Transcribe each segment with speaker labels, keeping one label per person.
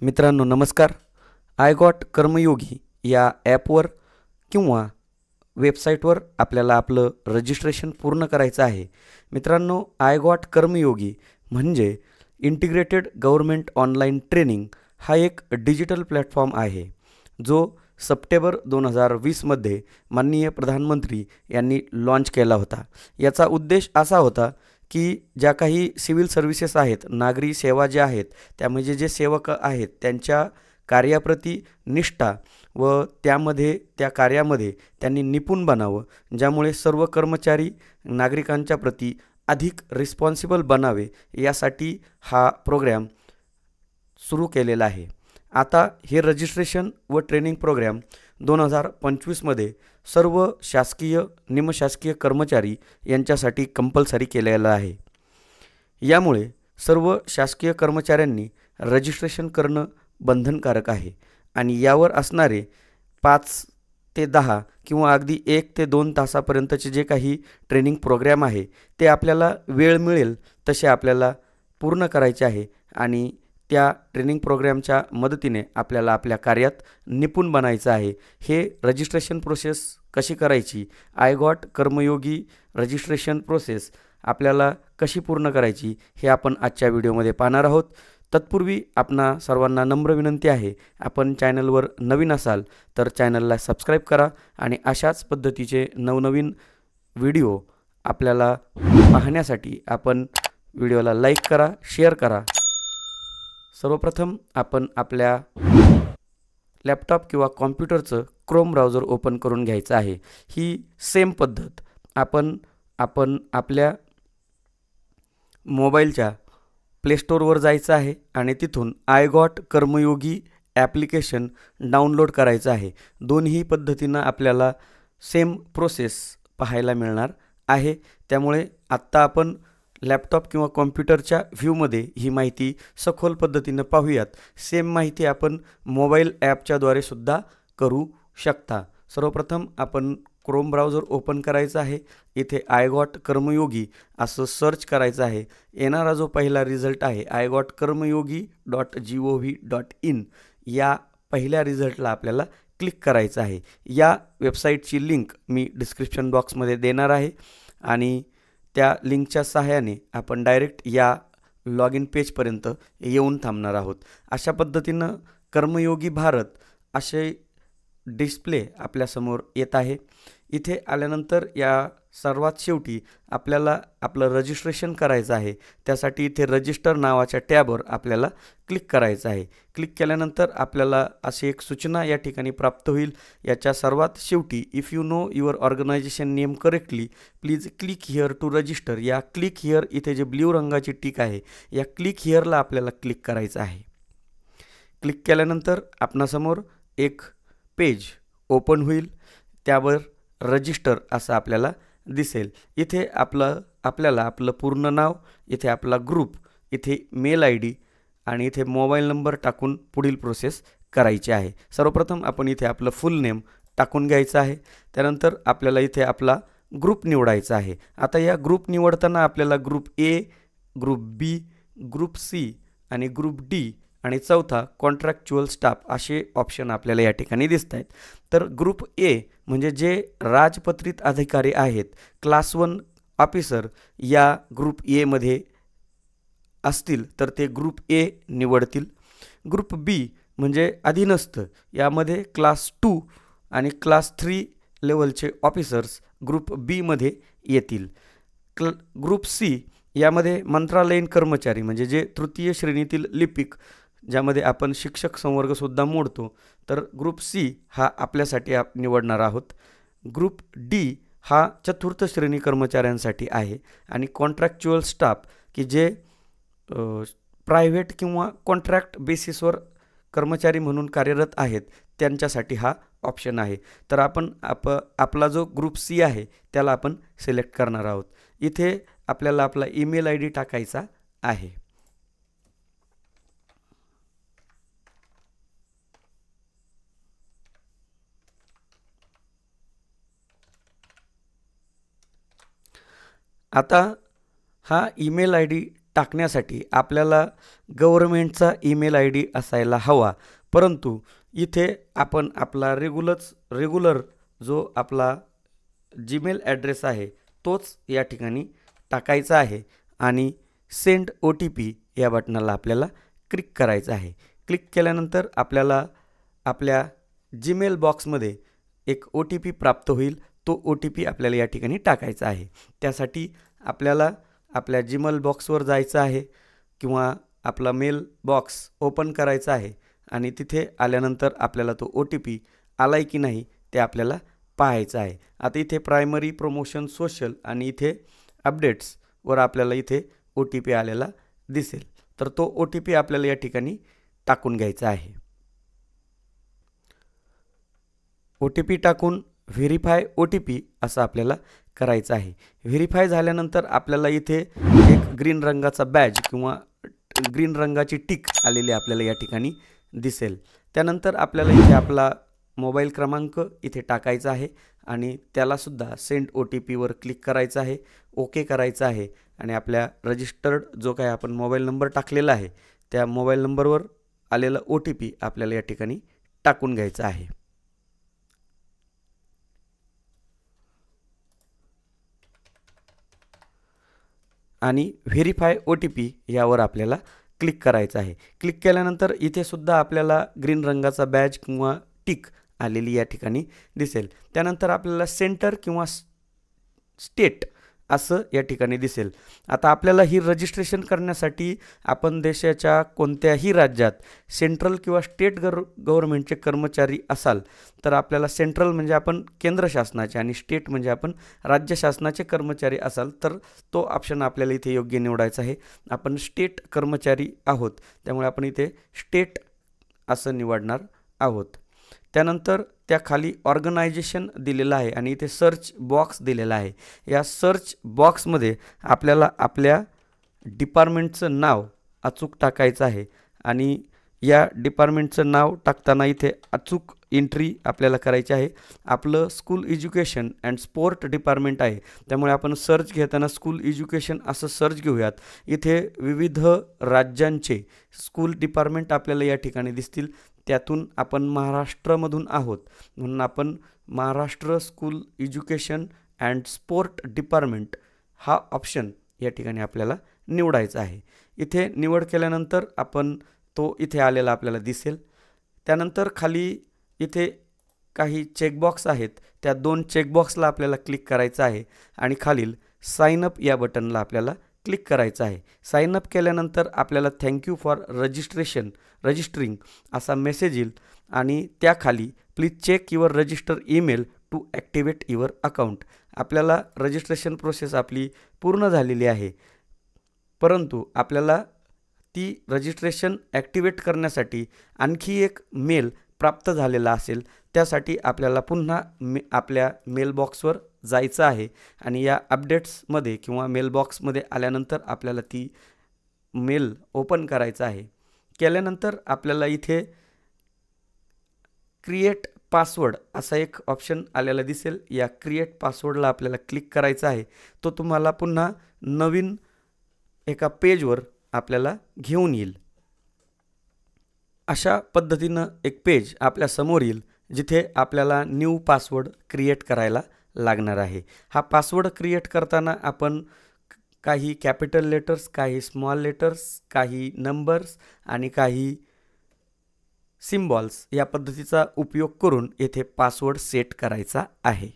Speaker 1: मित्रांनो नमस्कार. I got कर्मयोगी या ॲपवर किंवा वेबसाईटवर आपल्याला आपलं रजिस्ट्रेशन पूर्ण करायचं आहे. मित्रांनो, आय गॉट कर्मयोगी म्हणजे इंटिग्रेटेड गव्हर्मेंट ऑनलाईन ट्रेनिंग हा एक डिजिटल प्लॅटफॉर्म आहे, जो सप्टेंबर 2020मध्ये माननीय प्रधानमंत्री यांनी लॉन्च केला होता. याचा उद्देश असा होता की ज्या काही सिव्हिल सर्व्हिसेस आहेत, नागरी सेवा ज्या आहेत, त्या म्हणजे जे सेवक आहेत त्यांच्या कार्याप्रती निष्ठा व त्या कार्यामध्ये त्यांनी निपुण बनावं, ज्यामुळे सर्व कर्मचारी नागरिकांच्या प्रती अधिक रिस्पॉन्सिबल बनावे, यासाठी हा प्रोग्रॅम सुरू केलेला आहे. आता हे रजिस्ट्रेशन व ट्रेनिंग प्रोग्रॅम 2025मध्ये सर्व शासकीय निमशासकीय कर्मचारी यांच्यासाठी कंपल्सरी केलेला आहे. यामुळे सर्व शासकीय कर्मचाऱ्यांनी रजिस्ट्रेशन करणं बंधनकारक आहे आणि यावर असणारे 5 ते 10 किंवा अगदी 1 ते 2 तासापर्यंतचे जे काही ट्रेनिंग प्रोग्रॅम आहे ते आपल्याला वेळ मिळेल तसे आपल्याला पूर्ण करायचे आहे आणि त्या ट्रेनिंग प्रोग्रॅमच्या मदतीने आपल्याला आपल्या कार्यात निपुण बनायचं आहे. हे रजिस्ट्रेशन प्रोसेस कशी करायची, I got Karmayogi registration process आपल्याला कशी पूर्ण करायची हे आपण आजच्या व्हिडिओमध्ये पाहणार आहोत. तत्पूर्वी आपणा सर्वांना नम्र विनंती आहे, आपण चॅनलवर नवीन असाल तर चॅनलला सबस्क्राईब करा आणि अशाच पद्धतीचे नवनवीन व्हिडिओ आपल्याला पाहण्यासाठी आपण व्हिडिओला लाईक करा, शेअर करा. सर्वप्रथम आपण आपल्या लॅपटॉप किंवा कॉम्प्युटरचं क्रोम ब्राउझर ओपन करून घ्यायचं आहे. ही सेम पद्धत आपण आपल्या मोबाईलच्या प्ले स्टोअरवर जायचं आहे आणि तिथून I got Karmayogi application download करायचं आहे. दोन्ही पद्धतीनं आपल्याला सेम प्रोसेस पाहायला मिळणार आहे. त्यामुळे आत्ता आपण लॅपटॉप किंवा कॉम्प्युटरच्या व्ह्यूमध्ये ही माहिती सखोल पद्धतीनं पाहूयात. सेम माहिती आपण मोबाईल ॲपच्याद्वारे सुद्धा करू शकता. सर्वप्रथम आपण क्रोम ब्राउझर ओपन करायचं आहे. इथे आय गॉट कर्मयोगी असं सर्च करायचं आहे. येणारा जो पहिला रिझल्ट आहे iGotKarmayogi.gov.in या पहिल्या रिझल्टला आपल्याला क्लिक करायचं आहे. या वेबसाईटची लिंक मी डिस्क्रिप्शन बॉक्समध्ये देणार आहे आणि त्या लिंकच्या सहाय्याने आपण डायरेक्ट या लॉग इन पेजपर्यंत येऊन थांबणार आहोत. अशा पद्धतीनं कर्मयोगी भारत असे डिस्प्ले आपल्यासमोर येत आहे. इथे आल्यानंतर या सर्वात शेवटी आपल्याला आपलं रजिस्ट्रेशन करायचं आहे. त्यासाठी इथे रजिस्टर नावाच्या टॅबवर आपल्याला क्लिक करायचं आहे. क्लिक केल्यानंतर आपल्याला अशी एक सूचना या ठिकाणी प्राप्त होईल. याच्या सर्वात शेवटी if you know your organisation name correctly please click here to register, या क्लिक हिअर इथे जे ब्ल्यू रंगाची टिक आहे या क्लिक हिअरला आपल्याला क्लिक करायचं आहे. क्लिक केल्यानंतर आपणासमोर एक पेज ओपन होईल. त्यावर रजिस्टर असं आपल्याला दिसेल. इथे आपल्याला आपलं पूर्ण नाव, इथे आपला ग्रुप, इथे मेल आय डी आणि इथे मोबाईल नंबर टाकून पुढील प्रोसेस करायची आहे. सर्वप्रथम आपण इथे आपलं फुल नेम टाकून घ्यायचं आहे. त्यानंतर आपल्याला इथे आपला ग्रुप निवडायचा आहे. आता या ग्रुप निवडताना आपल्याला group A, group B, group C आणि ग्रुप डी आणि चौथा कॉन्ट्रॅक्च्युअल स्टाफ असे ऑप्शन आपल्याला या ठिकाणी दिसत आहेत. तर ग्रुप ए म्हणजे जे राजपत्रित अधिकारी आहेत, क्लास 1 ऑफिसर या ग्रुप एमध्ये असतील तर ते ग्रुप ए निवडतील. ग्रुप बी म्हणजे अधीनस्थ, यामध्ये क्लास 2 आणि क्लास 3 लेवलचे ऑफिसर्स ग्रुप बीमध्ये येतील. ग्रुप सी यामध्ये मंत्रालयीन कर्मचारी म्हणजे जे तृतीय श्रेणीतील लिपिक, ज्यामध्ये आपण शिक्षक संवर्गसुद्धा मोडतो, तर ग्रुप सी हा आपल्यासाठी निवडणार आहोत. ग्रुप डी हा चतुर्थ श्रेणी कर्मचाऱ्यांसाठी आहे आणि कॉन्ट्रॅक्च्युअल स्टाफ की जे प्रायव्हेट किंवा कॉन्ट्रॅक्ट बेसिसवर कर्मचारी म्हणून कार्यरत आहेत त्यांच्यासाठी हा ऑप्शन आहे. तर आपला जो ग्रुप सी आहे त्याला आपण सिलेक्ट करणार आहोत. इथे आपल्याला आपला ईमेल आय डी टाकायचा आहे. आता हा ईमेल आय डी टाकण्यासाठी आपल्याला गव्हर्नमेंटचा ईमेल आय डी असायला हवा, परंतु इथे आपण आपला रेग्युलर जो आपला जीमेल ॲड्रेस आहे तोच या ठिकाणी टाकायचा आहे आणि सेंड OTP या बटनाला आपल्याला क्लिक करायचं आहे. क्लिक केल्यानंतर आपल्याला आपल्या जीमेल बॉक्समध्ये एक OTP प्राप्त होईल. तो OTP आपल्याला या ठिकाणी टाकायचा आहे. त्यासाठी आपल्याला आपल्या जीमेल बॉक्सवर जायचं आहे किंवा आपला मेल बॉक्स ओपन करायचा आहे आणि तिथे आल्यानंतर आपल्याला तो OTP आलाय की नाही ते आपल्याला पाहायचं आहे. आता इथे प्रायमरी प्रमोशन सोशल आणि इथे अपडेट्सवर आपल्याला इथे OTP आलेला दिसेल. तर तो OTP आपल्याला या ठिकाणी टाकून घ्यायचा आहे. OTP टाकून व्हेरीफाय OTP असं आपल्याला करायचं आहे. व्हेरीफाय झाल्यानंतर आपल्याला इथे एक ग्रीन रंगाचा बॅज किंवा ग्रीन रंगाची टिक आलेली आपल्याला या ठिकाणी दिसेल. त्यानंतर आपल्याला इथे आपला मोबाईल क्रमांक इथे टाकायचा आहे आणि त्यालासुद्धा सेंड OTPवर क्लिक करायचं आहे, ओके करायचं आहे आणि आपल्या रजिस्टर्ड जो काय आपण मोबाईल नंबर टाकलेला आहे त्या मोबाईल नंबरवर आलेला OTP आपल्याला या ठिकाणी टाकून घ्यायचा आहे. आणि व्हेरीफाय OTP यावर आपल्याला क्लिक करायचं आहे. क्लिक केल्यानंतर इथे सुद्धा आपल्याला ग्रीन रंगाचा बॅज किंवा टिक आलेली या ठिकाणी दिसेल. त्यानंतर आपल्याला सेंटर किंवा स्टेट असं या ठिकाणी दिसेल. आता आपल्याला ही रजिस्ट्रेशन करण्यासाठी आपण देशाच्या कोणत्याही राज्यात सेंट्रल किंवा स्टेट गव्हर्नमेंटचे कर्मचारी असाल तर आपल्याला सेंट्रल म्हणजे आपण केंद्र शासनाचे आणि स्टेट म्हणजे आपण राज्य शासनाचे कर्मचारी असाल तर तो ऑप्शन आपल्याला इथे योग्य निवडायचा आहे. आपण स्टेट कर्मचारी आहोत त्यामुळे आपण इथे स्टेट असं निवडणार आहोत. त्यानंतर त्या खाली ऑर्गनायझेशन दिलेलं आहे आणि इथे सर्च बॉक्स दिलेला आहे. या सर्च बॉक्समध्ये आपल्याला आपल्या डिपार्टमेंटचं नाव अचूक टाकायचं आहे आणि या डिपार्टमेंटचं नाव टाकताना इथे अचूक एंट्री आपल्याला करायची आहे. आपलं school education and sport department आहे त्यामुळे आपण सर्च घेताना स्कूल एज्युकेशन असं सर्च घेऊयात. इथे विविध राज्यांचे स्कूल डिपार्टमेंट आपल्याला या ठिकाणी दिसतील. त्यातून आपण महाराष्ट्रामधून आहोत म्हणून आपण Maharashtra school education and sport department हा ऑप्शन या ठिकाणी आपल्याला निवडायचा आहे. इथे निवड केल्यानंतर आपण तो इथे आलेला आपल्याला दिसेल. त्यानंतर खाली इथे काही चेकबॉक्स आहेत त्या 2 चेकबॉक्सला आपल्याला क्लिक करायचं आहे आणि खालील साइन अप या बटनला आपल्याला क्लिक करायचं आहे. साइन अप केल्यानंतर आपल्याला थँक्यू फॉर रजिस्टरिंग असा मेसेज येईल आणि त्याखाली please check your register email to activate your account. आपल्याला रजिस्ट्रेशन प्रोसेस आपली पूर्ण झालेली आहे परंतु आपल्याला ती रजिस्ट्रेशन ॲक्टिवेट करण्यासाठी आणखी एक मेल प्राप्त झालेला असेल. त्यासाठी आपल्याला पुन्हा आपल्या मेलबॉक्सवर जायचं आहे आणि या अपडेट्समध्ये किंवा मेलबॉक्समध्ये आल्यानंतर आपल्याला ती मेल ओपन करायचं आहे. केल्यानंतर आपल्याला इथे क्रिएट पासवर्ड असा एक ऑप्शन आलेला दिसेल. या क्रिएट पासवर्डला आपल्याला क्लिक करायचं आहे. तो तुम्हाला पुन्हा नवीन एका पेजवर आपल्याला घेऊन येईल. अशा पद्धतीनं एक पेज आपल्या समोर येईल जिथे आपल्याला न्यू पासवर्ड क्रिएट करायला लागणार आहे. हा पासवर्ड क्रिएट करताना आपण काही कॅपिटल लेटर्स, काही स्मॉल लेटर्स, काही नंबर्स आणि काही सिम्बॉल्स या पद्धतीचा उपयोग करून येथे पासवर्ड सेट करायचा आहे.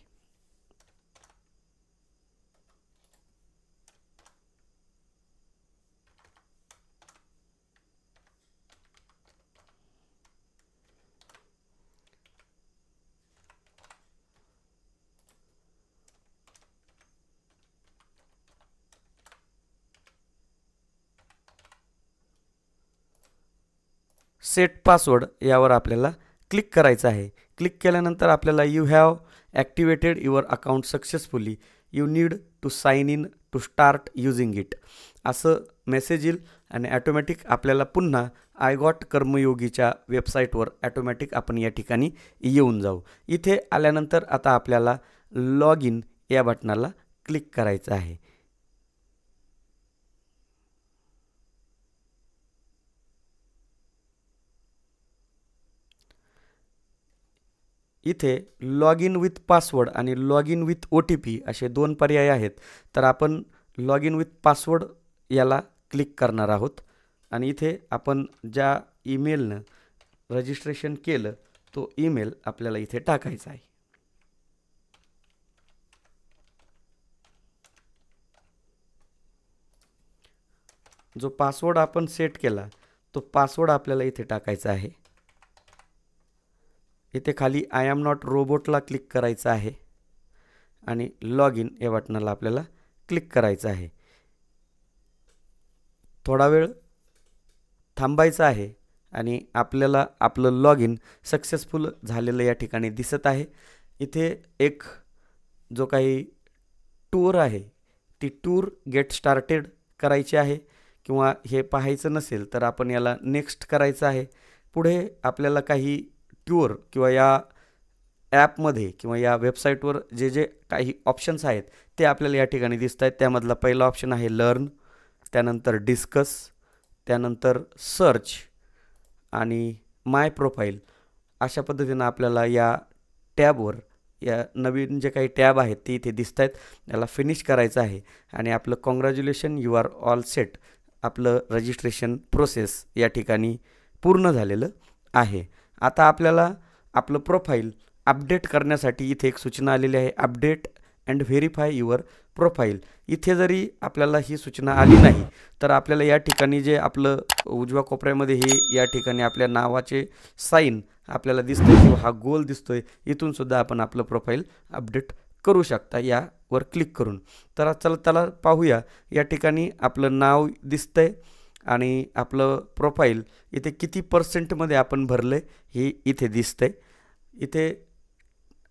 Speaker 1: सेट पासवर्ड यावर आपल्याला क्लिक करायचं आहे. क्लिक केल्यानंतर आपल्याला you have activated your account successfully, you need to sign in to start using it असं मेसेज येईल आणि ॲटोमॅटिक आपल्याला पुन्हा आय गॉट कर्मयोगीच्या वेबसाईटवर ॲटोमॅटिक आपण या ठिकाणी येऊन जाऊ. इथे आल्यानंतर आता आपल्याला लॉग इन या बटनाला क्लिक करायचं आहे. इथे लॉग इन विथ पासवर्ड आणि लॉग इन विथ OTP असे दोन पर्याय आहेत. तर आपण लॉग इन विथ पासवर्ड याला क्लिक करणार आहोत आणि इथे आपण ज्या ईमेलनं रजिस्ट्रेशन केलं तो ईमेल आपल्याला इथे टाकायचा आहे. जो पासवर्ड आपण सेट केला तो पासवर्ड आपल्याला इथे टाकायचा आहे. इथे खाली आय एम नॉट रोबोटला क्लिक करायचं आहे आणि लॉग इन या बटनाला आपल्याला क्लिक करायचं आहे. थोडा वेळ थांबायचं आहे आणि आपल्याला आपलं लॉग इन सक्सेसफुल झालेलं या ठिकाणी दिसत आहे. इथे एक जो काही टूर आहे ती टूर गेट स्टार्टेड करायची आहे किंवा हे पाहायचं नसेल तर आपण याला नेक्स्ट करायचं आहे. पुढे आपल्याला काही टूर किंवा या ॲपमध्ये किंवा या वेबसाईटवर जे जे काही ऑप्शन्स आहेत ते आपल्याला या ठिकाणी दिसत आहेत. त्यामधला पहिला ऑप्शन आहे लर्न, त्यानंतर डिस्कस, त्यानंतर सर्च आणि माय प्रोफाईल. अशा पद्धतीनं आपल्याला या टॅबवर या नवीन जे काही टॅब आहेत ते इथे दिसत आहेत. याला फिनिश करायचं आहे आणि आपलं congratulation you are all set, आपलं रजिस्ट्रेशन प्रोसेस या ठिकाणी पूर्ण झालेलं आहे. आता आपल्याला आपलं प्रोफाईल अपडेट करण्यासाठी इथे एक सूचना आलेली आहे, update and verify your profile. इथे जरी आपल्याला ही सूचना आली नाही तर आपल्याला या ठिकाणी जे आपलं उजव्या कोपऱ्यामध्ये हे या ठिकाणी आपल्या नावाचे साईन आपल्याला दिसतंय किंवा हा गोल दिसतोय, इथून सुद्धा आपण आपलं प्रोफाईल अपडेट करू शकता यावर क्लिक करून. तर चला त्याला पाहूया. या ठिकाणी आपलं नाव दिसतंय आणि आपलं प्रोफाईल इथे किती % आपण भरलं हे इथे दिसतंय. इथे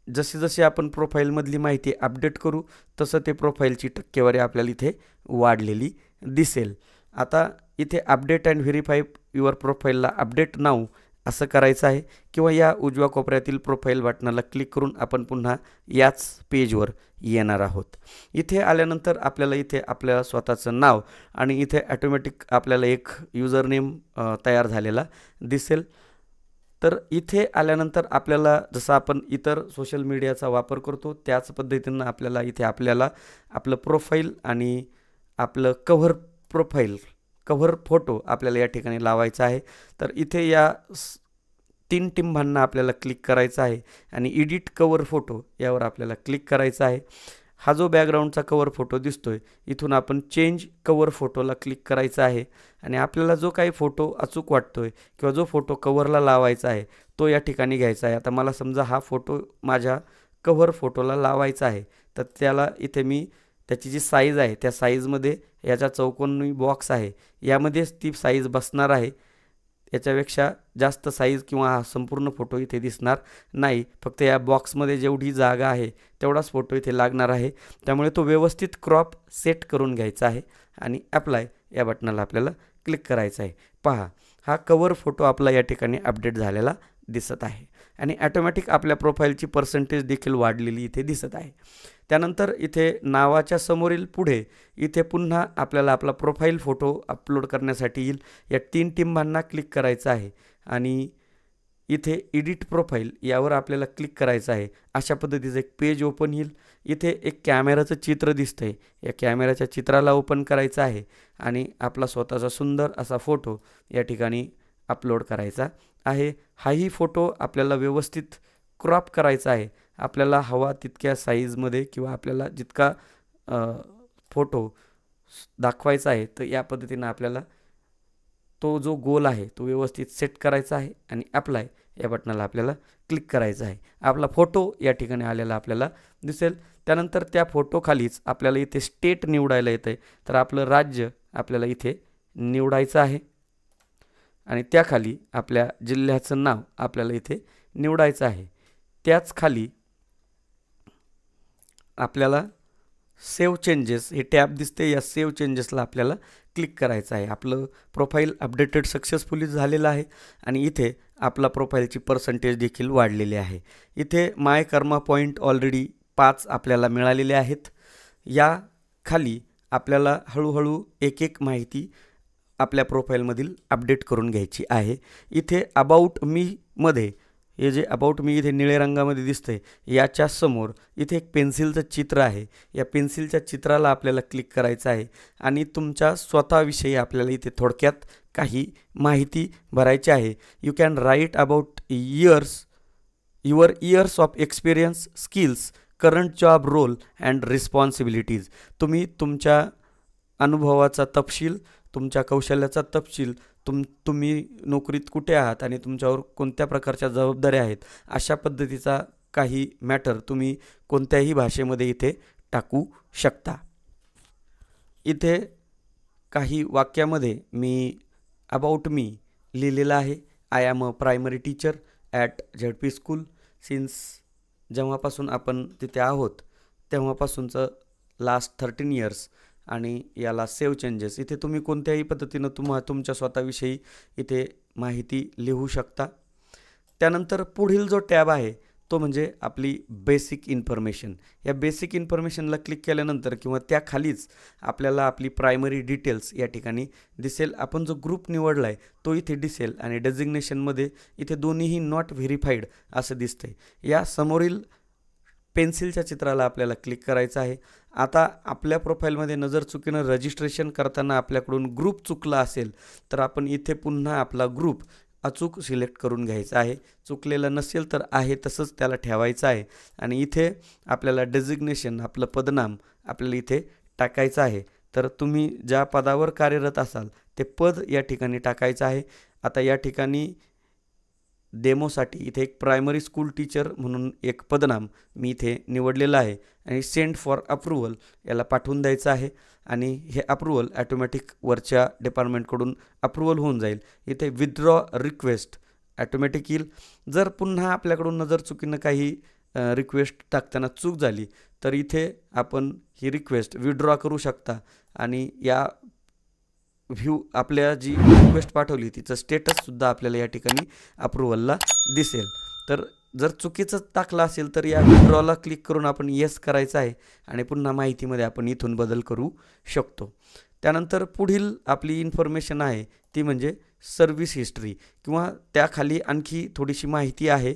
Speaker 1: जशी जशी आपण प्रोफाईलमधली माहिती अपडेट करू तसं ते प्रोफाईलची टक्केवारी आपल्याला इथे वाढलेली दिसेल. आता इथे अपडेट अँड व्हेरीफाय युअर प्रोफाईलला अपडेट नाऊ असं करायचं आहे किंवा या उजव्या कोपऱ्यातील प्रोफाईल बटनाला क्लिक करून आपण पुन्हा याच पेजवर येणार आहोत. इथे आल्यानंतर आपल्याला इथे आपल्या स्वतःचं नाव आणि इथे ॲटोमॅटिक आपल्याला एक युजर नेम तयार झालेला दिसेल. तर इथे आल्यानंतर आपल्याला जसं आपण इतर सोशल मीडियाचा वापर करतो त्याच पद्धतीनं आपल्याला इथे आपलं प्रोफाईल आणि आपलं कव्हर फोटो आपल्याला या ठिकाणी लावायचा आहे. तर इथे या 3 टिंबांना आपल्याला क्लिक करायचं आहे आणि एडिट कव्हर फोटो यावर आपल्याला क्लिक करायचा आहे. हा जो बॅकग्राऊंडचा कव्हर फोटो दिसतोय इथून आपण चेंज कव्हर फोटोला क्लिक करायचं आहे आणि आपल्याला जो काही फोटो अचूक वाटतोय किंवा जो फोटो कव्हरला लावायचा आहे तो या ठिकाणी घ्यायचा आहे. आता मला समजा हा फोटो माझ्या कव्हर फोटोला लावायचा आहे तर त्याला इथे मी त्याची जी साईज आहे त्या साईजमध्ये याचा चौकोनी बॉक्स आहे यामध्येच ती साईज बसणार आहे. याच्यापेक्षा जास्त साईज किंवा हा संपूर्ण फोटो इथे दिसणार नाही. फक्त या बॉक्समध्ये जेवढी जागा आहे तेवढाच फोटो इथे लागणार आहे. त्यामुळे तो व्यवस्थित क्रॉप सेट करून घ्यायचा आहे आणि अप्लाय या बटनाला आपल्याला क्लिक करायचं आहे. पहा, हा कव्हर फोटो आपला या ठिकाणी अपडेट झालेला दिसत आहे आणि ॲटोमॅटिक आपल्या प्रोफाईलची % देखील वाढलेली इथे दिसत आहे. त्यानंतर इथे नावाच्या समोरील पुढे इथे पुन्हा आपल्याला आपला प्रोफाईल फोटो अपलोड करण्यासाठी येईल. या 3 टिंबांना क्लिक करायचं आहे आणि इथे एडिट प्रोफाईल यावर आपल्याला क्लिक करायचं आहे. अशा पद्धतीचं एक पेज ओपन येईल. इथे एक कॅमेराचं चित्र दिसतंय, या कॅमेऱ्याच्या चित्राला ओपन करायचं आहे आणि आपला स्वतःचा सुंदर असा फोटो या ठिकाणी अपलोड करायचा आहे. हाही फोटो आपल्याला व्यवस्थित क्रॉप करायचा आहे. आपल्याला हवा तितक्या साईजमध्ये किंवा आपल्याला जितका फोटो दाखवायचा आहे तर या पद्धतीनं आपल्याला तो जो गोल आहे तो व्यवस्थित सेट करायचा आहे आणि अप्लाय या बटनाला आपल्याला क्लिक करायचं आहे. आपला फोटो या ठिकाणी आलेला आपल्याला दिसेल. त्यानंतर त्या फोटोखालीच आपल्याला इथे स्टेट निवडायला येतं आहे. तर आपलं राज्य आपल्याला इथे निवडायचं आहे आणि त्याखाली आपल्या जिल्ह्याचं नाव आपल्याला इथे निवडायचं आहे. त्याच खाली आपल्याला सेव्ह चेंजेस हे टॅब दिसते, या सेव्ह चेंजेसला आपल्याला क्लिक करायचं आहे. आपलं प्रोफाईल अपडेटेड सक्सेसफुली झालेलं आहे आणि इथे आपला प्रोफाईलची % देखील वाढलेली आहे. इथे माय कर्मा पॉईंट ऑलरेडी 5 आपल्याला मिळालेले आहेत. या खाली आपल्याला हळूहळू एक माहिती आपल्या प्रोफाईलमधील अपडेट करून घ्यायची आहे. इथे अबाउट मी मध्ये हे जे अबाउट मी इथे निळ्या रंगामध्ये दिसतंय याच्या समोर इथे एक पेन्सिलचं चित्र आहे. या पेन्सिलच्या चित्राला आपल्याला क्लिक करायचं आहे आणि तुमच्या स्वतःविषयी आपल्याला इथे थोडक्यात काही माहिती भरायची आहे. You can write about your years of experience, skills, current job role and responsibilities. तुम्ही तुमच्या अनुभवाचा तपशील, तुमच्या कौशल्याचा तपशील, तुम्ही नोकरीत कुठे आहात आणि तुमच्यावर कोणत्या प्रकारच्या जबाबदाऱ्या आहेत, अशा पद्धतीचा काही मॅटर तुम्ही कोणत्याही भाषेमध्ये इथे टाकू शकता. इथे काही वाक्यामध्ये मी अबाउट मी लिहिलेलं आहे. I am a primary teacher at Z-P school since. जेव्हापासून आपण तिथे आहोत तेव्हापासूनचं लास्ट 13 इयर्स आणि याला सेव्ह चेंजेस. इथे तुम्ही कोणत्याही पद्धतीनं तुमच्या स्वतःविषयी इथे माहिती लिहू शकता. त्यानंतर पुढील जो टॅब आहे तो म्हणजे आपली बेसिक इन्फॉर्मेशन. या बेसिक इन्फॉर्मेशनला क्लिक केल्यानंतर किंवा त्याखालीच आपल्याला आपली प्रायमरी डिटेल्स या ठिकाणी दिसेल. आपण जो ग्रुप निवडला आहे तो इथे दिसेल आणि डेजिग्नेशनमध्ये इथे दोन्हीही नॉट व्हेरीफाईड असं दिसतंय. या समोरील पेन्सिलच्या चित्राला आपल्याला क्लिक करायचं आहे. आता आपल्या प्रोफाईलमध्ये नजर चुकीनं रजिस्ट्रेशन करताना आपल्याकडून ग्रुप चुकला असेल तर आपण इथे पुन्हा आपला ग्रुप अचूक सिलेक्ट करून घ्यायचा आहे. चुकलेलं नसेल तर आहे तसंच त्याला ठेवायचं आहे आणि इथे आपल्याला डेजिग्नेशन, आपलं पदनाम आपल्याला इथे टाकायचं आहे. तर तुम्ही ज्या पदावर कार्यरत असाल ते पद या ठिकाणी टाकायचं आहे. आता या ठिकाणी डेमोसाठी इथे एक प्रायमरी स्कूल टीचर म्हणून एक पदनाम मी इथे निवडलेलं आहे आणि सेंड फॉर अप्रूव्हल याला पाठवून द्यायचं आहे आणि हे अप्रूव्हल ॲटोमॅटिक वरच्या डिपार्टमेंटकडून अप्रूव्हल होऊन जाईल. इथे विथड्रॉ रिक्वेस्ट ॲटोमॅटिक येईल. जर पुन्हा आपल्याकडून नजर चुकीनं काही रिक्वेस्ट टाकताना चूक झाली तर इथे आपण ही रिक्वेस्ट विथड्रॉ करू शकता आणि या आपल्या जी रिक्वेस्ट पाठवली तिचं स्टेटससुद्धा आपल्याला या ठिकाणी अप्रूव्हलला दिसेल. तर जर चुकीचं टाकलं असेल तर या विथड्रॉला क्लिक करून आपण येस करायचं आहे आणि पुन्हा माहितीमध्ये आपण इथून बदल करू शकतो. त्यानंतर पुढील आपली इन्फॉर्मेशन आहे ती म्हणजे सर्व्हिस हिस्ट्री किंवा त्याखाली आणखी थोडीशी माहिती आहे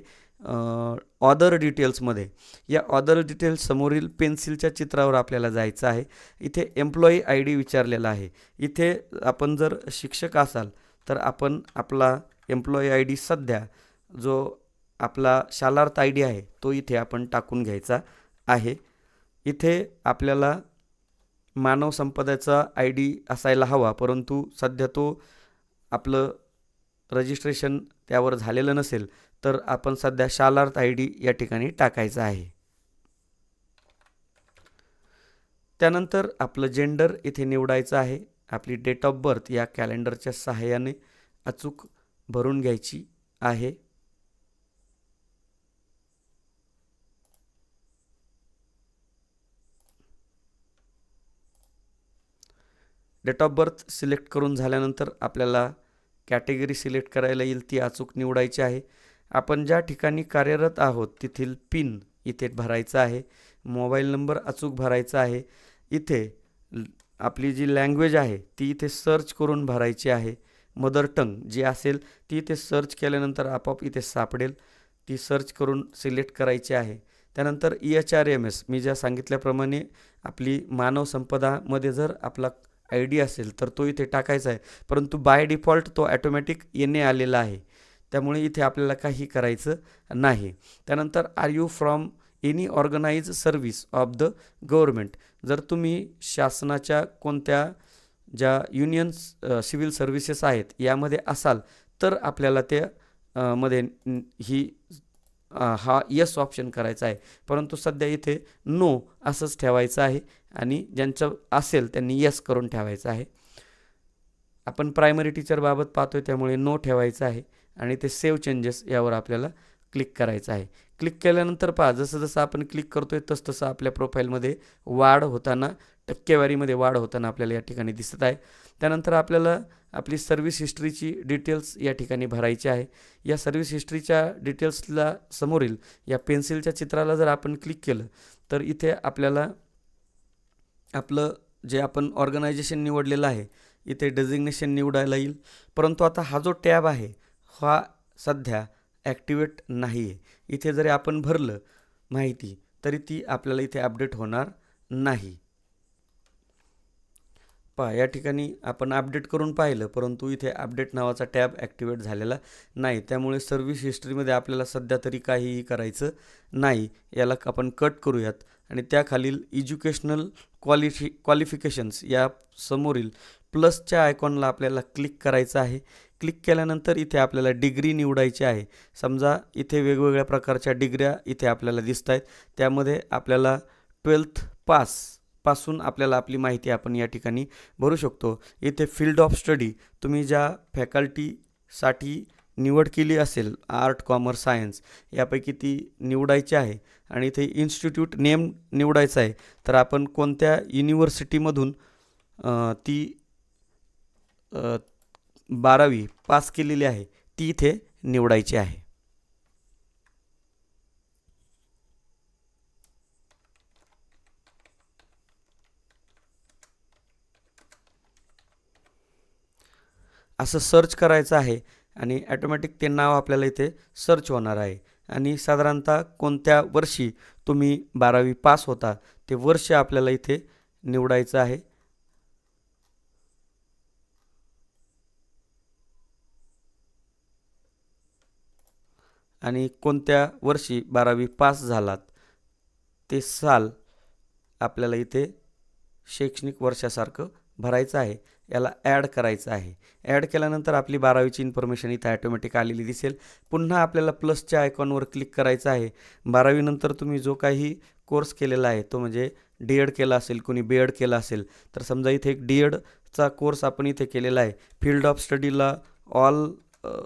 Speaker 1: ऑदर डिटेल्समध्ये. या ऑदर डिटेल्स समोरील पेन्सिलच्या चित्रावर आपल्याला जायचं आहे. इथे एम्प्लॉई आय डी विचारलेला आहे. इथे आपण जर शिक्षक असाल तर आपण आपला एम्प्लॉई आय डी सध्या जो आपला शालार्थ आय डी आहे तो इथे आपण टाकून घ्यायचा आहे. इथे आपल्याला मानव संपदाचा आय डी असायला हवा, परंतु सध्या तो आपलं रजिस्ट्रेशन त्यावर झालेलं नसेल तर आपण सध्या शालार्थ आय डी या ठिकाणी टाकायचं आहे. त्यानंतर आपलं जेंडर इथे निवडायचं आहे. आपली डेट ऑफ बर्थ या कॅलेंडरच्या सहाय्याने अचूक भरून घ्यायची आहे. डेट ऑफ बर्थ सिलेक्ट करून झाल्यानंतर आपल्याला कॅटेगरी सिलेक्ट करायला येईल, ती अचूक निवडायची आहे. आपण ज्या ठिकाणी कार्यरत आहोत तिथील पिन इथे भरायचा आहे. मोबाईल नंबर अचूक भरायचा आहे. इथे आपली जी लँग्वेज आहे ती इथे सर्च करून भरायची आहे. मदर टंग जी असेल ती इथे सर्च केल्यानंतर आपोआप इथे सापडेल, ती सर्च करून सिलेक्ट करायची आहे. त्यानंतर EHRMS मी ज्या सांगितल्याप्रमाणे आपली मानव संपदामध्ये जर आपला आय डी असेल तर तो इथे टाकायचा आहे, परंतु बाय डिफॉल्ट तो ॲटोमॅटिक येणे आलेला आहे, त्यामुळे इथे आपल्याला काही करायचं नाही. त्यानंतर are you from any organise service of the government. जर तुम्ही शासनाच्या कोणत्या ज्या युनियन्स सिव्हिल सर्व्हिसेस आहेत यामध्ये असाल तर आपल्याला त्या मध्ये हा यस ऑप्शन करायचा आहे, परंतु सध्या इथे नो असंच ठेवायचं आहे आणि ज्यांचं असेल त्यांनी यस करून ठेवायचं आहे. आपण प्रायमरी टीचरबाबत पाहतोय त्यामुळे नो ठेवायचं आहे आणि ते सेव्ह चेंजेस यावर आपल्याला क्लिक करायचं आहे. क्लिक केल्यानंतर पहा जसं जसं आपण क्लिक करतोय तसं आपल्या प्रोफाईलमध्ये वाढ होताना, टक्केवारीमध्ये वाढ होताना आपल्याला या ठिकाणी दिसत आहे. त्यानंतर आपल्याला आपली सर्व्हिस हिस्ट्रीची डिटेल्स या ठिकाणी भरायची आहे. या सर्व्हिस हिस्ट्रीच्या डिटेल्सला समोरील या पेन्सिलच्या चित्राला जर आपण क्लिक केलं तर इथे आपल्याला आपलं जे आपण ऑर्गनायझेशन निवडलेलं आहे इथे डेजिग्नेशन निवडायला येईल. परंतु आता हा जो टॅब आहे हा सध्या ॲक्टिवेट नाही आहे. इथे जरी आपण भरलं माहिती तरी ती आपल्याला इथे अपडेट होणार नाही. पहा या ठिकाणी आपण अपडेट करून पाहिलं, परंतु इथे अपडेट नावाचा टॅब ॲक्टिवेट झालेला नाही. त्यामुळे सर्व्हिस हिस्ट्रीमध्ये आपल्याला सध्या तरी काहीही करायचं नाही. याला आपण कट करूयात आणि त्याखालील एज्युकेशनल क्वालिफिकेशन्स या समोरील प्लसच्या आयकॉनला आपल्याला क्लिक करायचं आहे. क्लिक केल्यानंतर इथे आपल्याला डिग्री निवडायची आहे. समजा इथे वेगवेगळ्या प्रकारच्या डिग्र्या इथे आपल्याला दिसत आहेत. त्यामध्ये आपल्याला 12th पासून आपल्याला आपली माहिती आपण या ठिकाणी भरू शकतो. इथे फील्ड ऑफ स्टडी तुम्ही ज्या फॅकल्टीसाठी निवड केली असेल, आर्ट, कॉमर्स, सायन्स यापैकी ती निवडायची आहे. आणि इथे इन्स्टिट्यूट नेम निवडायचं आहे. तर आपण कोणत्या युनिव्हर्सिटीमधून ती 12वी पास केलेली आहे ती इथे निवडायची आहे. असं सर्च करायचं आहे आणि ॲटोमॅटिक ते नाव आपल्याला इथे सर्च होणार आहे. आणि साधारणतः कोणत्या वर्षी तुम्ही 12वी पास होता ते वर्ष आपल्याला इथे निवडायचं आहे. आणि कोणत्या वर्षी 12वी पास झालात ते साल आपल्याला इथे शैक्षणिक वर्षासारखं भरायचं आहे. याला ॲड करायचं आहे. ॲड केल्यानंतर आपली 12वीची इन्फॉर्मेशन इथं ॲटोमॅटिक आलेली दिसेल. पुन्हा आपल्याला प्लसच्या आयकॉनवर क्लिक करायचं आहे. 12वीनंतर तुम्ही जो काही कोर्स केलेला आहे तो म्हणजे D.Ed केला असेल, कोणी B.Ed केला असेल तर समजा इथे एक D.Edचा कोर्स आपण इथे केलेला आहे. फील्ड ऑफ स्टडीला ऑल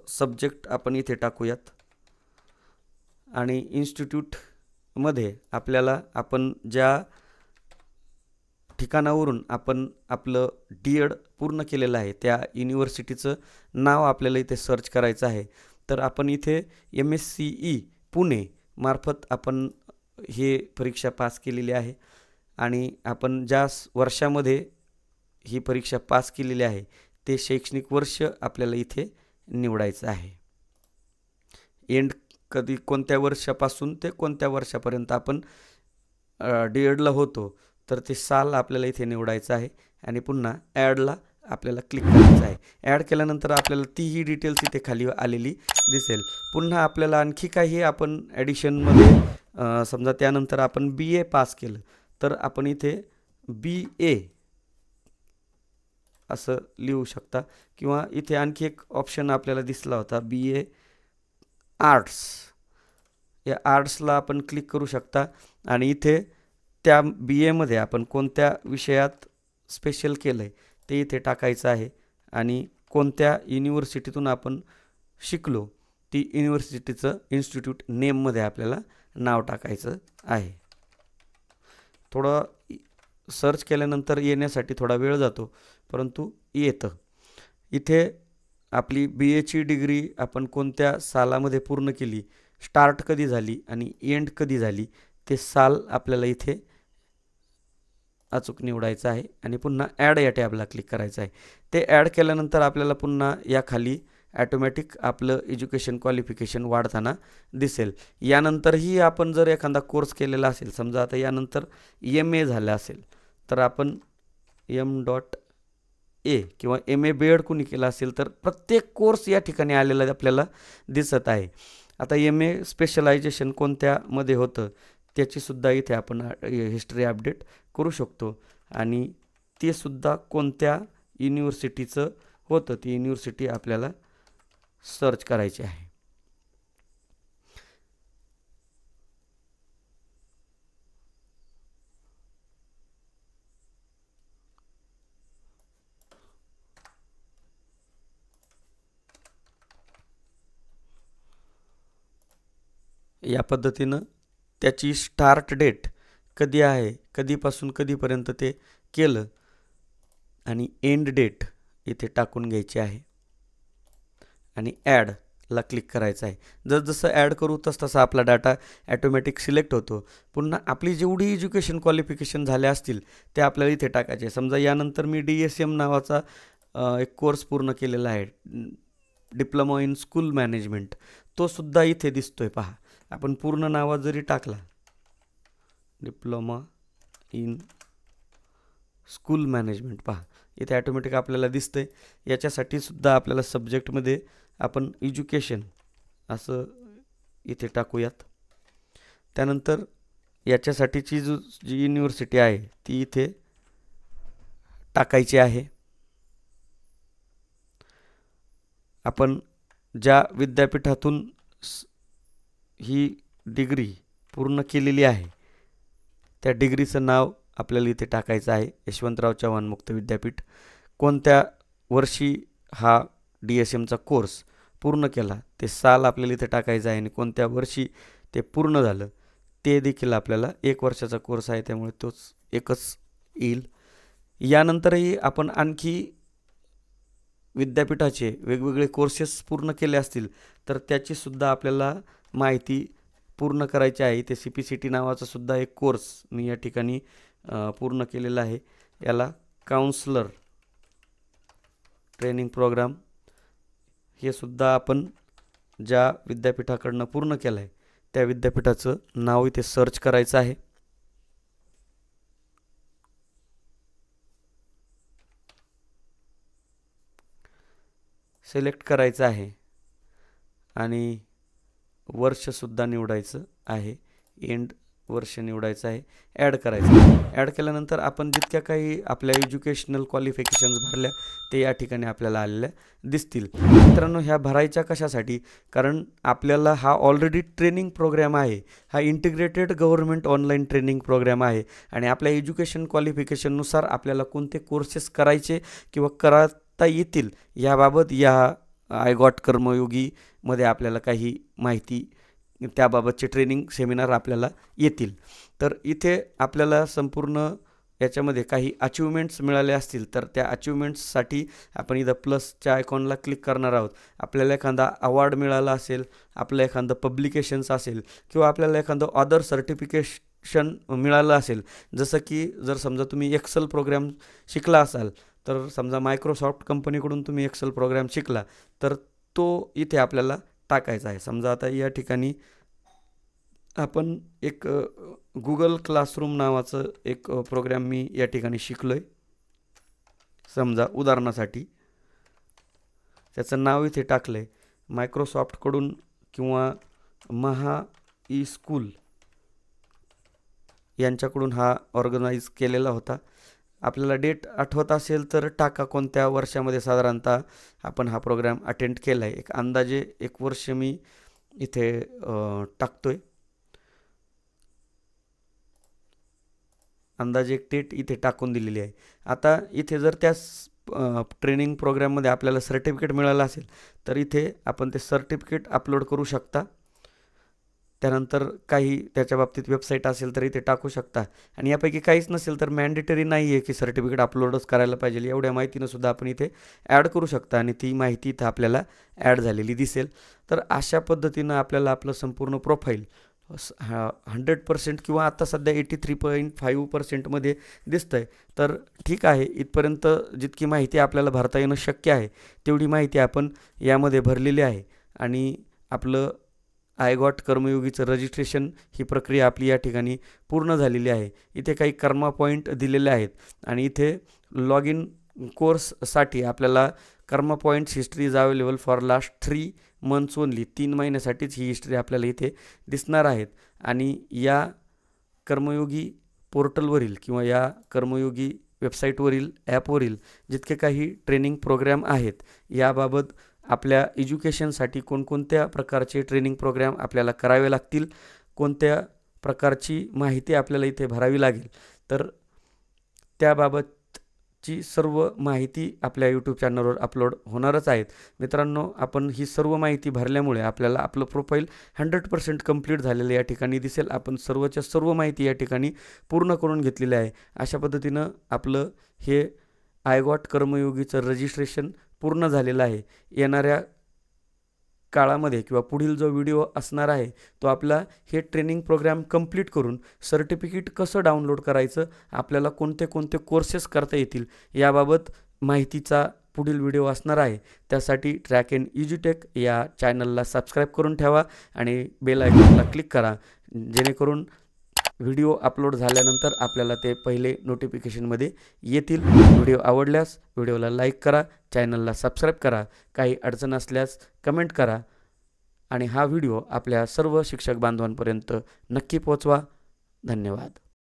Speaker 1: सब्जेक्ट आपण इथे टाकूयात. आणि इन्स्टिट्यूटमध्ये आपल्याला आपण ज्या ठिकाणावरून आपण आपलं D.Ed पूर्ण केलेलं आहे त्या युनिव्हर्सिटीचं नाव आपल्याला इथे सर्च करायचं आहे. तर आपण इथे MSCE पुणे मार्फत आपण हे परीक्षा पास केलेली आहे. आणि आपण ज्या वर्षामध्ये ही परीक्षा पास केलेली आहे ते शैक्षणिक वर्ष आपल्याला इथे निवडायचं आहे. एंड कधी कोणत्या वर्षापासून ते कोणत्या वर्षापर्यंत आपण D.Edला होतो तर ते साल आपल्याला इथे निवडायचं आहे. आणि पुन्हा ॲडला आपल्याला क्लिक करायचं आहे. ॲड केल्यानंतर आपल्याला तीही डिटेल्स इथे खाली आलेली दिसेल. पुन्हा आपल्याला आणखी काही आपण ॲडिशनमध्ये समजा त्यानंतर आपण BA पास केलं तर आपण इथे BA असं लिहू शकता. किंवा इथे आणखी एक ऑप्शन आपल्याला दिसला होता BA आर्ट्स. या आर्ट्सला आपण क्लिक करू शकता. आणि इथे त्या BAमध्ये आपण कोणत्या विषयात स्पेशल केलं आहे ते इथे टाकायचं आहे. आणि कोणत्या युनिव्हर्सिटीतून आपण शिकलो ती युनिव्हर्सिटीचं इन्स्टिट्यूट नेममध्ये आपल्याला नाव टाकायचं आहे. थोडं सर्च केल्यानंतर येण्यासाठी थोडा वेळ जातो परंतु येतं. इथे आपली BAची डिग्री आपण कोणत्या सालामध्ये पूर्ण केली, स्टार्ट कधी झाली आणि एंड कधी झाली ते साल आपल्याला इथे अचूक निवडायचं आहे. आणि पुन्हा ॲड या टॅबला क्लिक करायचं आहे. ते ॲड केल्यानंतर आपल्याला पुन्हा या खाली ॲटोमॅटिक आपलं एज्युकेशन क्वालिफिकेशन वाढताना दिसेल. यानंतरही आपण जर एखादा कोर्स केलेला असेल, समजा आता यानंतर MA झालं असेल तर आपण M.A किंवा MA B.Ed कुणी केला असेल तर प्रत्येक कोर्स या ठिकाणी आलेला आपल्याला दिसत आहे. आता MA स्पेशलायझेशन कोणत्यामध्ये होतं त्याचीसुद्धा इथे आपण हिस्ट्री अपडेट करू शकतो. आणि ते सुद्धा कोणत्या युनिव्हर्सिटीचं होतं ती युनिव्हर्सिटी आपल्याला सर्च करायची आहे. या पद्धतीनं त्याची स्टार्ट डेट कधी आहे, कधीपासून कधीपर्यंत ते केलं आणि एंड डेट इथे टाकून घ्यायची आहे. आणि ॲडला क्लिक करायचं आहे. जसं ॲड करू तसं आपला डाटा ॲटोमॅटिक सिलेक्ट होतो. पुन्हा आपली जेवढी एज्युकेशन क्वालिफिकेशन झाल्या असतील ते आपल्याला इथे टाकायचे. समजा यानंतर मी DSM नावाचा एक कोर्स पूर्ण केलेला आहे, डिप्लोमा इन स्कूल मॅनेजमेंट. तो सुद्धा इथे दिसतोय पहा. आपण पूर्ण नावात जरी टाकला डिप्लोमा इन स्कूल मॅनेजमेंट पहा इथे ॲटोमॅटिक आपल्याला दिसतंय. याच्यासाठी सुद्धा आपल्याला सब्जेक्टमध्ये आपण एज्युकेशन असं इथे टाकूयात. त्यानंतर याच्यासाठीची जी युनिव्हर्सिटी आहे ती इथे टाकायची आहे. आपण ज्या विद्यापीठातून ही डिग्री पूर्ण केलेली आहे त्या डिग्रीचं नाव आपल्याला इथे टाकायचं आहे. यशवंतराव चव्हाण मुक्त विद्यापीठ. कोणत्या वर्षी हा DSMचा कोर्स पूर्ण केला ते साल आपल्याला इथे टाकायचं आहे आणि कोणत्या वर्षी ते पूर्ण झालं ते देखील आपल्याला 1 वर्षाचा कोर्स आहे त्यामुळे तोच एकच येईल. यानंतरही आपण आणखी विद्यापीठाचे वेगवेगळे कोर्सेस पूर्ण केले असतील तर त्याची सुद्धा आपल्याला माहिती पूर्ण करायची आहे. ते CPCT नावाचा सुद्धा एक कोर्स मी या ठिकाणी पूर्ण केलेला आहे. याला काउन्सलर ट्रेनिंग प्रोग्राम हे सुद्धा आपण ज्या विद्यापीठाकडनं पूर्ण केलं आहे त्या विद्यापीठाचं नाव इथे सर्च करायचं आहे. सिलेक्ट करायचं आहे आणि वर्षसुद्धा निवडायचं आहे. एंड वर्ष निवडायचं आहे. ॲड करायचं. ॲड केल्यानंतर आपण जितक्या काही आपल्या एज्युकेशनल क्वालिफिकेशन्स भरल्या ते या ठिकाणी आपल्याला आलेल्या दिसतील. मित्रांनो ह्या भरायच्या कशासाठी? कारण आपल्याला हा ऑलरेडी ट्रेनिंग प्रोग्राम आहे. हा integrated government online training programme आहे आणि आपल्या एज्युकेशन क्वालिफिकेशननुसार आपल्याला कोणते कोर्सेस करायचे किंवा करता येतील याबाबत या आय गॉट कर्मयोगीमध्ये आपल्याला काही माहिती त्याबाबतचे ट्रेनिंग सेमिनार आपल्याला येतील. तर इथे आपल्याला संपूर्ण याच्यामध्ये काही अचिव्हमेंट्स मिळाले असतील तर त्या अचिव्हमेंट्ससाठी आपण इथं प्लसच्या आयकॉनला क्लिक करणार आहोत. आपल्याला एखादा अवॉर्ड मिळाला असेल, आपलं एखादं पब्लिकेशन्स असेल किंवा आपल्याला एखादं अदर सर्टिफिकेशन मिळालं असेल. जसं की जर समजा तुम्ही एक्सेल प्रोग्राम शिकला असाल तर समजा मायक्रोसॉफ्ट कंपनीकडून तुम्ही एक्सेल प्रोग्राम शिकला तर तो इथे आपल्याला टाकायचा आहे. समजा आता या ठिकाणी आपण एक गुगल क्लासरूम नावाचं एक प्रोग्राम मी या ठिकाणी शिकलो आहे. समजा उदाहरणासाठी त्याचं नाव इथे टाकलं आहे. मायक्रोसॉफ्टकडून किंवा महा ई स्कूल यांच्याकडून हा ऑर्गनाईज केलेला होता. आपल्याला डेट आठवत असेल तर टाका कोणत्या वर्षामध्ये साधारणतः आपण हा प्रोग्राम अटेंड केला आहे. एक अंदाजे 1 वर्ष मी इथे टाकतोय. अंदाजे एक डेट इथे टाकून दिलेली आहे. आता इथे जर त्या ट्रेनिंग प्रोग्राममध्ये आपल्याला सर्टिफिकेट मिळालं असेल तर इथे आपण ते सर्टिफिकेट अपलोड करू शकता. त्यानंतर काही त्याच्या बाबतीत वेबसाईट असेल तर इथे टाकू शकता आणि यापैकी काहीच नसेल तर मॅन्डेटरी नाही आहे की सर्टिफिकेट अपलोडच करायला पाहिजे. एवढ्या माहितीनं सुद्धा आपण इथे ॲड करू शकता आणि ती माहिती इथं आपल्याला ॲड झालेली दिसेल. तर अशा पद्धतीनं आपल्याला आपलं संपूर्ण प्रोफाईल 100% किंवा आता सध्या 83.5% दिसतं आहे. तर ठीक आहे, इथपर्यंत जितकी माहिती आपल्याला भरता येणं शक्य आहे तेवढी माहिती आपण यामध्ये भरलेली आहे आणि आपलं आय गॉट कर्मयोगीचं रजिस्ट्रेशन ही प्रक्रिया आपली या ठिकाणी पूर्ण झालेली आहे. इथे काही कर्मा पॉईंट दिलेले आहेत आणि इथे लॉग इन कोर्ससाठी आपल्याला karma points history is available for last 3 months only. 3 महिन्यासाठीच ही हिस्ट्री आपल्याला इथे दिसणार आहेत आणि या कर्मयोगी पोर्टलवरील किंवा या कर्मयोगी वेबसाईटवरील ॲपवरील जितके काही ट्रेनिंग प्रोग्राम आहेत याबाबत आपल्या एज्युकेशनसाठी कोणकोणत्या प्रकारचे ट्रेनिंग प्रोग्राम आपल्याला करावे लागतील, कोणत्या प्रकारची माहिती आपल्याला इथे भरावी लागेल, तर त्याबाबतची सर्व माहिती आपल्या यूट्यूब चॅनलवर अपलोड होणारच आहेत. मित्रांनो, आपण ही सर्व माहिती भरल्यामुळे आपल्याला आपलं प्रोफाईल 100% कंप्लीट झालेलं या ठिकाणी दिसेल. आपण सर्वच्या सर्व माहिती या ठिकाणी पूर्ण करून घेतलेली आहे. अशा पद्धतीनं आपलं हे आय गॉट कर्मयोगीचं रजिस्ट्रेशन पूर्ण झालेलं आहे. येणाऱ्या काळामध्ये किंवा पुढील जो व्हिडिओ असणार आहे तो आपला हे ट्रेनिंग प्रोग्राम कंप्लीट करून सर्टिफिकेट कसं डाउनलोड करायचं, आपल्याला कोणते कोणते कोर्सेस करता येतील याबाबत माहितीचा पुढील व्हिडिओ असणार आहे. त्यासाठी ट्रॅक इन एज्युटेक या चॅनलला सबस्क्राईब करून ठेवा आणि बेल आयकॉनला क्लिक करा, जेणेकरून व्हिडिओ अपलोड झाल्यानंतर आपल्याला ते पहिले नोटिफिकेशनमध्ये येतील. व्हिडिओ आवडल्यास व्हिडिओला लाईक करा, चॅनलला सबस्क्राईब करा, काही अडचण असल्यास कमेंट करा आणि हा व्हिडिओ आपल्या सर्व शिक्षक बांधवांपर्यंत नक्की पोहोचवा. धन्यवाद.